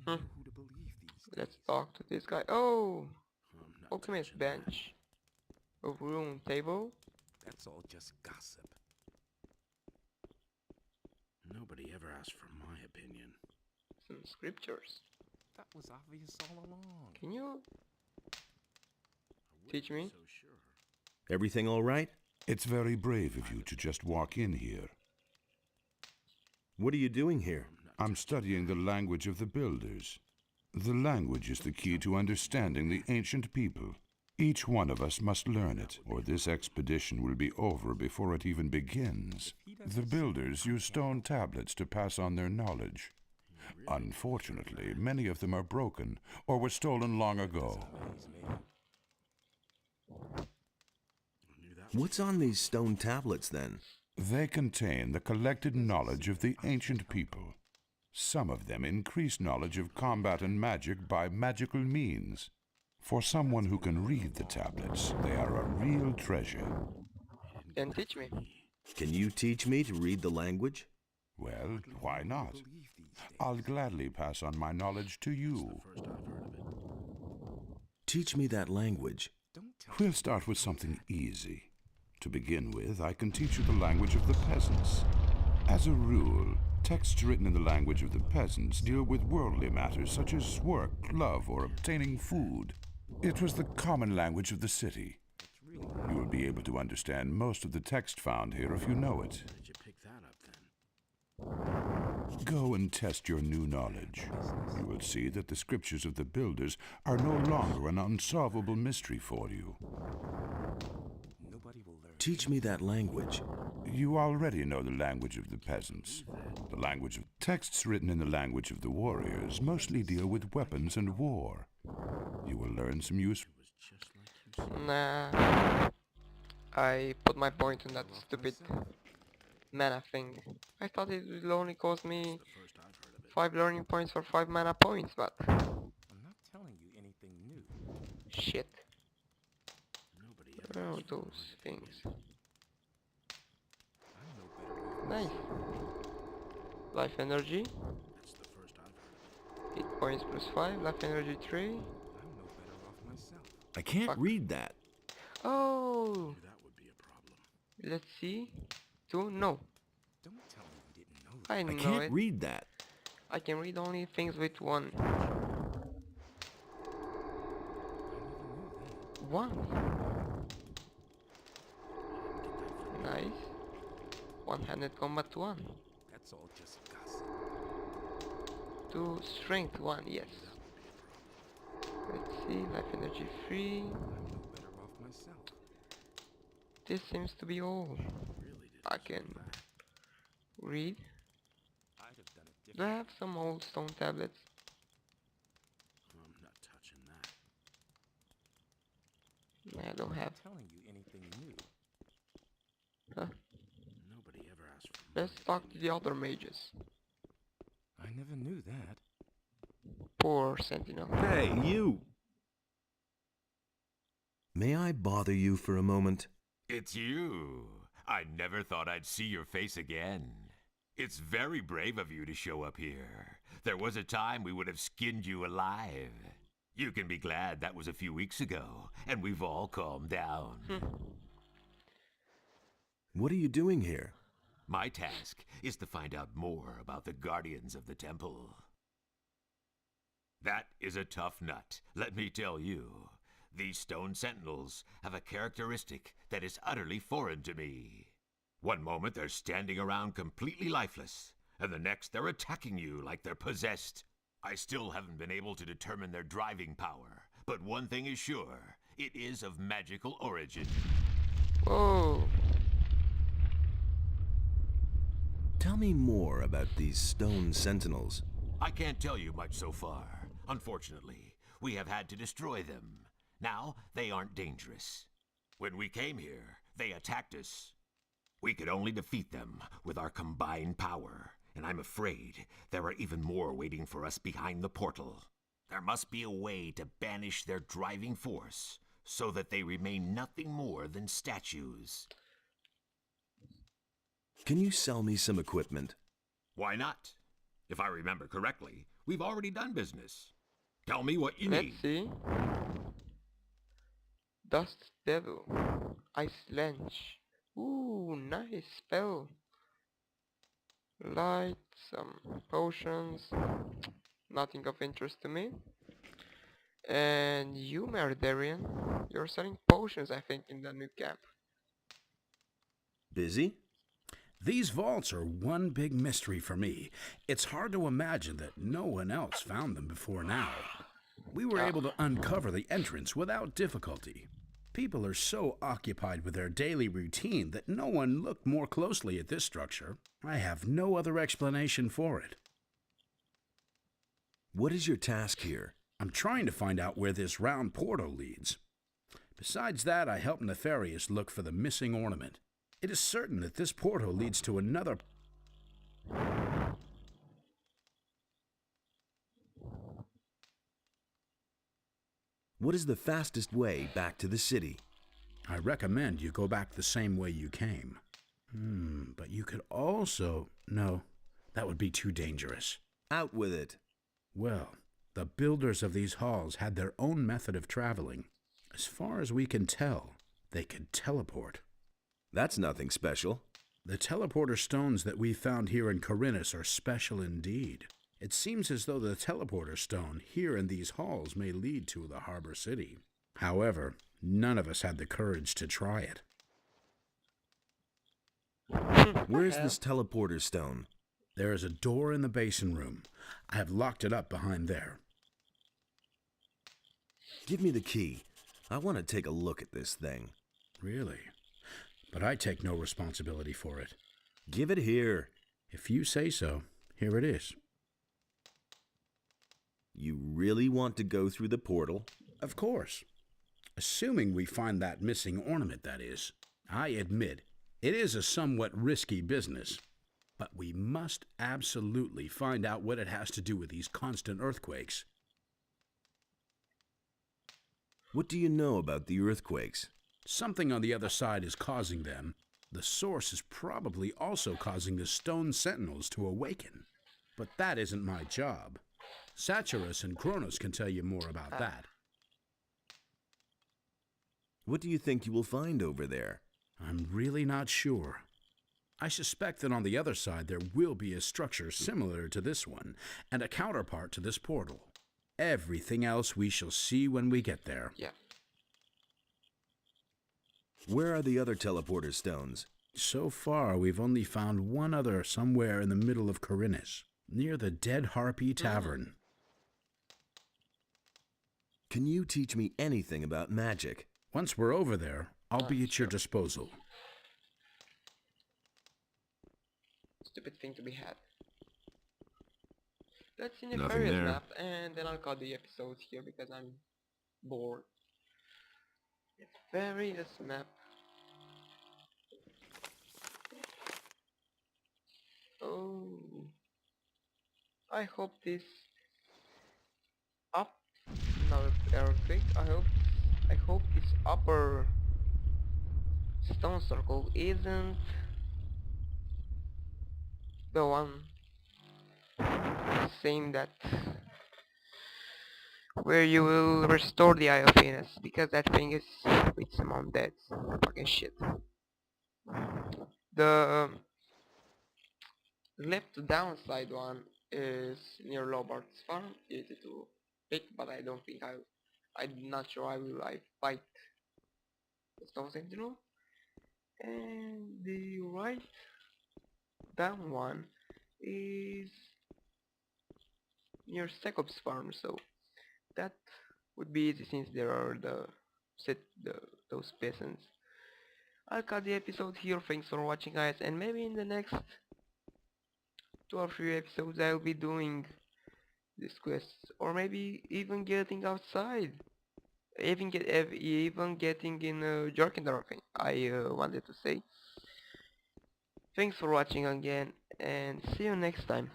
Hmm. Let's talk to this guy. Oh, alchemist bench. A room table. That's all just gossip. Nobody ever asked for my opinion. Some scriptures. That was obvious all along. Can you teach me? So sure. Everything all right? It's very brave of you to just walk in here. What are you doing here? I'm studying the language of the builders. The language is the key to understanding the ancient people. Each one of us must learn it, or this expedition will be over before it even begins. The builders use stone tablets to pass on their knowledge. Unfortunately, many of them are broken or were stolen long ago. What's on these stone tablets, then? They contain the collected knowledge of the ancient people. Some of them increase knowledge of combat and magic by magical means. For someone who can read the tablets, they are a real treasure. Can teach me? Can you teach me to read the language? Well, why not? I'll gladly pass on my knowledge to you. Teach me that language. We'll start with something easy. To begin with, I can teach you the language of the peasants. As a rule, texts written in the language of the peasants deal with worldly matters such as work, love, or obtaining food. It was the common language of the city. You will be able to understand most of the text found here if you know it. Did you pick that up then? Go and test your new knowledge. You will see that the scriptures of the builders are no longer an unsolvable mystery for you. Teach me that language. You already know the language of the peasants. The language of texts written in the language of the warriors mostly deal with weapons and war. You will learn some useful... Nah. I put my point on that stupid mana thing. I thought it would only cost me 5 learning points for 5 mana points, but... I'm not telling you anything new. Shit. Where are those things? Nice. Life energy. 8 points plus 5. Life energy 3. I'm no better off myself. I can't Fuck. read that. Oh! That would be a problem. Let's see. 2? No. Don't tell me you didn't know that. I I know can't it. read that. I can read only things with 1. 1. Nice. One-handed combat 1. That's all just gossip. 2 strength 1, yes. Let's see, life energy 3. I'm no better off myself. This seems to be all. I can read. I'd have done it Do I differently. have some old stone tablets? I'm not touching that. I don't have. Telling you anything new. Huh? Nobody ever asked for Let's talk to the other mages. I never knew that. Poor sentinel. Hey, you! May I bother you for a moment? It's you. I never thought I'd see your face again. It's very brave of you to show up here. There was a time we would have skinned you alive. You can be glad that was a few weeks ago, and we've all calmed down. What are you doing here? My task is to find out more about the guardians of the temple. That is a tough nut, let me tell you. These stone sentinels have a characteristic that is utterly foreign to me. One moment they're standing around completely lifeless, and the next they're attacking you like they're possessed. I still haven't been able to determine their driving power, but one thing is sure, it is of magical origin. Whoa. Tell me more about these stone sentinels. I can't tell you much so far. Unfortunately, we have had to destroy them. Now, they aren't dangerous. When we came here, they attacked us. We could only defeat them with our combined power, and I'm afraid there are even more waiting for us behind the portal. There must be a way to banish their driving force, so that they remain nothing more than statues. Can you sell me some equipment? Why not? If I remember correctly, We've already done business. Tell me what you Let's need. see. Dust Devil. Ice Lens. Ooh, nice spell. Light, some potions. Nothing of interest to me. And you, Merdarian, you're selling potions, I think, in the new camp. Busy? These vaults are one big mystery for me. It's hard to imagine that no one else found them before now. We were able to uncover the entrance without difficulty. People are so occupied with their daily routine that no one looked more closely at this structure. I have no other explanation for it. What is your task here? I'm trying to find out where this round portal leads. Besides that, I helped Nefarious look for the missing ornament. It is certain that this portal leads to another... What is the fastest way back to the city? I recommend you go back the same way you came. But you could also... No, that would be too dangerous. Out with it. Well, the builders of these halls had their own method of traveling. As far as we can tell, they could teleport. That's nothing special. The teleporter stones that we found here in Corinus are special indeed. It seems as though the teleporter stone here in these halls may lead to the harbor city. However, none of us had the courage to try it. Where's this teleporter stone? There is a door in the basin room. I have locked it up behind there. Give me the key. I want to take a look at this thing. Really? But I take no responsibility for it. Give it here. If you say so, here it is. You really want to go through the portal? Of course. Assuming we find that missing ornament, that is. I admit, it is a somewhat risky business. But we must absolutely find out what it has to do with these constant earthquakes. What do you know about the earthquakes? Something on the other side is causing them. The source is probably also causing the stone sentinels to awaken. But that isn't my job. Satyrus and Kronos can tell you more about that. What do you think you will find over there? I'm really not sure. I suspect that on the other side there will be a structure similar to this one, and a counterpart to this portal. Everything else we shall see when we get there. Yeah. Where are the other teleporter stones? So far, we've only found one other somewhere in the middle of Corinus, near the Dead Harpy Tavern. Can you teach me anything about magic? Once we're over there, I'll be at your disposal. Stupid thing to be had. Let's see the Nothing Nefarious there. map, and then I'll cut the episode here because I'm bored. Nefarious map. Oh, I hope this up. Now earthquake. I hope this upper stone circle isn't the one saying that where you will restore the Eye of Venus, because that thing is with some undead fucking shit. The left downside one is near Lobart's farm, easy to pick, but I don't think I'm not sure I will fight the Stone Sentinel. And the right down one is near Sekop's farm, so that would be easy since there are those peasants. I'll cut the episode here. Thanks for watching, guys, and maybe in the next 2 or 3 episodes I'll be doing these quests, or maybe even getting outside, even getting in Jorkendorf. I wanted to say. Thanks for watching again, and see you next time.